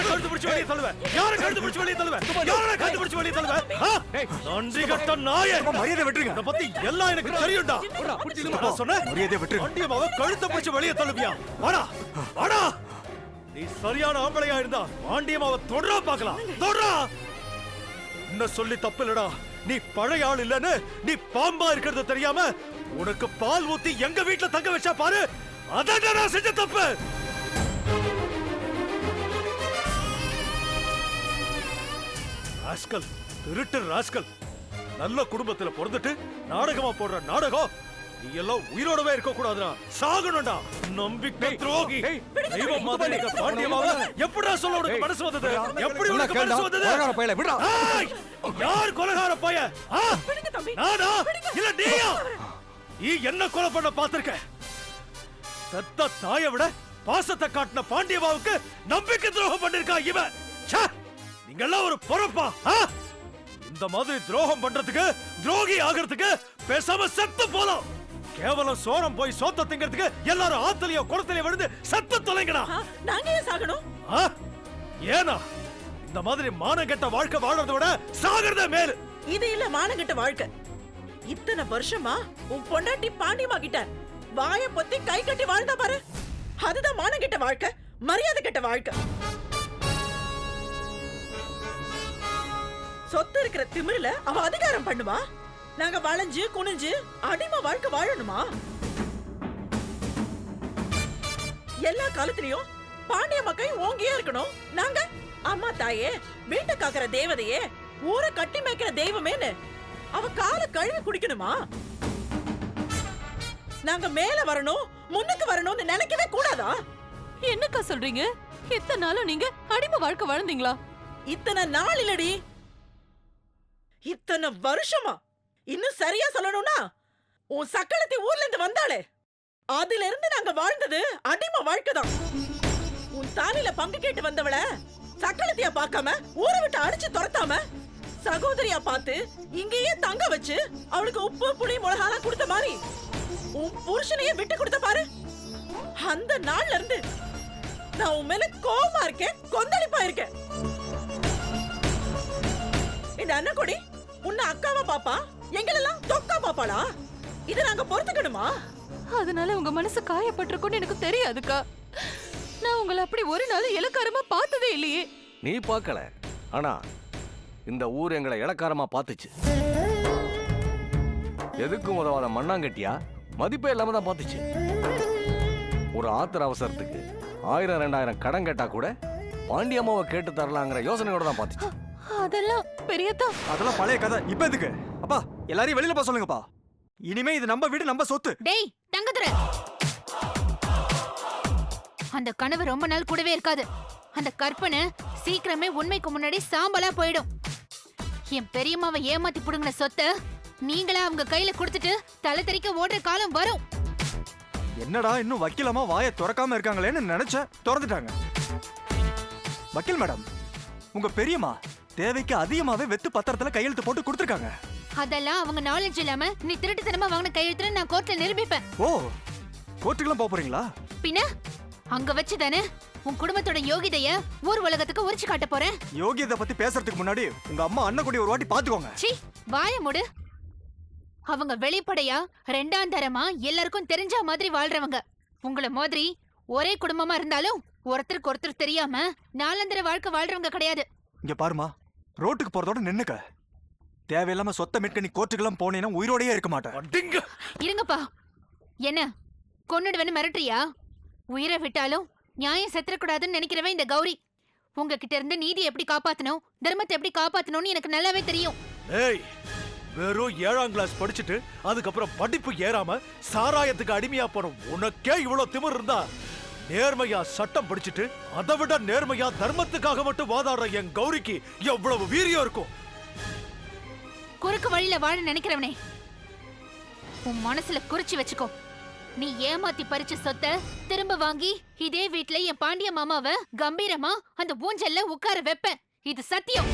யாரை கழுத்து பிடிச்சு வெளியே தள்ளுவேன்? யாரை கழுத்து பிடிச்சு வெளியே தள்ளுவேன்? யாரை கழுத்து பிடிச்சு வெளியே தள்ளுவேன்? நன்றி கட்ட நாயே, மரியாதை விட்டுருங்க. இத பத்தி எல்லாம் எனக்கு தெரியும்டா. சொன்ன மரியாதை விட்டுருங்க. பாண்டியம்மாவை கழுத்தை பிடிச்சு வெளியே தள்ளுவியா? வாடா வாடா, நீ சரியான ஆம்பளையா இருந்தா பாண்டியம்மாவை தொடரா பார்க்கலாம். தொடரா. என்ன சொல்லி தப்பு இல்லடா, நீ பழைய ஆள் இல்லன்னு, நீ பாம்பா இருக்கிறது தெரியாம உனக்கு பால் ஊத்தி எங்க வீட்டுல தங்க வச்சா பாரு, அதான் நான் செஞ்ச தப்பு. ராஸ்கல், திருட்டு ராஸ்கல், நல்ல குடும்பத்துல பிறந்துட்டு நாடகமா போடுற நாடகம். நீ எல்லாம் உயிரோடவே இருக்க கூடாதுடா, சாகணும்டா. நம்பிக்கை துரோகி. தெய்வம் மாதிரி இருக்க பாண்டியம்மாவை எப்படிடா சொல்ல உனக்கு மனசு வந்தது? எப்படி உனக்கு மனசு வந்தது? யார் கொலைகார பைய? நானா இல்ல நீயா? நீ என்ன கொலை பண்ண பாத்திருக்க? செத்த தாயை விட பாசத்தை காட்டின பாண்டியம்மாவுக்கு நம்பிக்கை துரோகம் பண்ணிருக்கா இவன். நீங்க எல்லாம் ஒரு பொறுப்பா? இந்த மாதிரி துரோகம் பண்றதுக்கு, துரோகி ஆகிறதுக்கு பேசாம செத்து போலாம். கேவலம் சோரம் போய் சோத்த திங்கிறதுக்கு எல்லாரும் ஆத்தலையோ குளத்திலேயோ விழுந்து செத்து தொலைங்கடா. நாங்க ஏன் சாகணும்? ஏனா இந்த மாதிரி மானங்கெட்ட வாழ்க்கை வாழறதை விட சாகிறதே மேல். இது இல்ல மானங்கெட்ட வாழ்க்கை. இத்தனை வருஷமா உன் பொண்டாட்டி பாண்டியம்மா கிட்ட வாய பொத்தி கை கட்டி வாழ்ந்தா பாரு, அதுதான் மானங்கெட்ட வாழ்க்கை, மரியாதை கெட்ட வாழ்க்கை. சொத்து இருக்கிற திமிருல அவ அதிகாரம் பண்ணுவா. நாங்க வளைஞ்சு குனிஞ்சு அடிமை வாழ்க்கை வாழணுமா? எல்லா காலத்திலயும் பாண்டியம்மா கை ஓங்கியே இருக்கணும். நாங்க அம்மா தாயே, வீட்டை காக்கிற தேவதையே, ஊரை கட்டி மேய்க்கிற தெய்வமேன்னு அவ கால கழுவி குடிக்கணுமா? நாங்க மேல வரணும், முன்னுக்கு வரணும்னு நினைக்கவே கூடாதா? என்னக்கா சொல்றீங்க? இத்தனை நாளும் நீங்க அடிமை வாழ்க்கை வாழ்ந்தீங்களா? இத்தனை நாள் இல்லடி, இத்தனை வருஷமா. இன்னும் சரியா சொல்லணும்னா உன் சக்களத்தி ஊர்ல இருந்து வந்தாளே, அதுல இருந்து நாங்க வாழ்ந்தது அடிமை வாழ்க்கை தான். உன் தாலில பங்கு கேட்டு வந்தவள சக்களத்தியா பார்க்காம, ஊரை விட்டு அடிச்சு துரத்தாம, சகோதரியா பார்த்து இங்கேயே தங்க வச்சு அவளுக்கு உப்பு புளி மிளகாலாம் கொடுத்த மாதிரி உன் புருஷனையே விட்டு கொடுத்த பாரு. அந்த நாள்ல இருந்து நான் உன் மேல கோபமா இருக்கேன், கொந்தளிப்பா இருக்கேன். இந்த அண்ணன் உன்னை அக்காவா பாப்பா, எங்களெல்லாம் தொக்கா பாப்பாளா? இத நாங்க பொறுத்துக்கணுமா? அதனால உங்க மனசு காயப்பட்டிருக்கும்னு எனக்கு தெரியாதுக்கா. நான் உங்களை அப்படி ஒரு நாள் இலக்காரமா பார்த்ததே இல்லையே. நீ பார்க்கல, ஆனா இந்த ஊர் எங்களை இலக்காரமா பார்த்துச்சு. எதுக்கும் உதவாத மண்ணாங்கட்டியா மதிப்பே இல்லாம தான் பார்த்துச்சு. ஒரு ஆத்திர அவசரத்துக்கு 1000-2000 கடன் கேட்டா கூட பாண்டியம்மாவை கேட்டு தரலாங்கிற யோசனையோட தான் பார்த்துச்சு. அதெல்லாம் பெரியதா, அதெல்லாம் பழைய கதை. இப்ப எதுக்கு? அப்பா எல்லாரையும் வெளியில போ சொல்லுங்கப்பா. இனிமே இது நம்ம வீடு, நம்ம சொத்து. டேய் தங்கதுரை, அந்த கனவு ரொம்ப நாள் கூடவே இருக்காது. அந்த கற்பனை சீக்கிரமே உண்மைக்கு முன்னாடி சாம்பலா போயிடும். என் பெரியம்மாவை ஏமாத்தி புடுங்கின சொத்தை நீங்களா அவங்க கையில கொடுத்துட்டு தலை தெறிக்க ஓடுற காலம் வரும். என்னடா இன்னும் வக்கீலமா வாயை திறக்காம இருக்காங்களேன்னு நினைச்சேன், திறந்துட்டாங்க. வக்கீல் மேடம், உங்க பெரியம்மா தேவைக்கு அதிகமாவே வெத்து பத்திரத்துல கையெழுத்து போட்டு கொடுத்துருக்காங்க. அதெல்லாம் அவங்க நாலேஜ் இல்லாம நீ திருட்டுத்தனமா வாங்கின கையெழுத்துல நான் கோர்ட்ல நிரூபிப்பேன். ஓ, கோர்ட்டுக்கெல்லாம் போறீங்களா? பின்ன அங்க வச்சுதானே உன் குடும்பத்தோட யோகிதைய ஊர் உலகத்துக்கு உரிச்சு காட்ட போறேன். யோகியதை பத்தி பேசுறதுக்கு முன்னாடி உங்க அம்மா அண்ணன் கூட ஒரு வாட்டி பாத்துக்கோங்க. சீ, வாய மூடு. அவங்க வெளிப்படையா ரெண்டாம் தரமா எல்லாருக்கும் தெரிஞ்ச மாதிரி வாழ்றவங்க. உங்கள மாதிரி ஒரே குடும்பமா இருந்தாலும் ஒருத்தருக்கு ஒருத்தர் தெரியாம நாலந்தர வாழ்க்கை வாழ்றவங்க கிடையாது. இங்க பாருமா, ரோட்டுக்கு போறதோட நின்னுக்க. தேவையில்லாம சொத்தை மீட்க நீ கோர்ட்டுக்கெல்லாம் போனீங்கன்னா உயிரோடயே இருக்க மாட்டேன். இருங்கப்பா. என்ன கொன்னுடுவேன்னு மிரட்டுறியா? உயிரை விட்டாலும் நியாயம் செத்துறக்கூடாதுன்னு நினைக்கிறவன் இந்த கௌரி. உங்ககிட்ட இருந்து நீதி எப்படி காப்பாத்தணும், தர்மத்தை எப்படி காப்பாத்தணும்னு எனக்கு நல்லாவே தெரியும். ஏய், வெறும் 7ஆம் கிளாஸ் படிச்சுட்டு அதுக்கப்புறம் படிப்பு ஏறாம சாராயத்துக்கு அடிமையா போன உனக்கே இவ்வளவு திமிர் இருந்தா, நேர்மையா சட்டம் படிச்சுட்டு அதை விட நேர்மையா தர்மத்துக்காக மட்டும் வாதாடுற என் கௌரிக்கு எவ்வளவு வீரியம் இருக்கும். குறுக்கு வழியில வாழ நினைக்கிறவனே, உன் மனசுல குறிச்சு வச்சுக்கோ. நீ ஏமாத்தி பறிச்ச சொத்தை திரும்ப வாங்கி இதே வீட்ல என் பாண்டிய மாமாவை கம்பீரமா அந்த ஊஞ்சல்ல உட்கார வைப்பேன். இது சத்தியம்.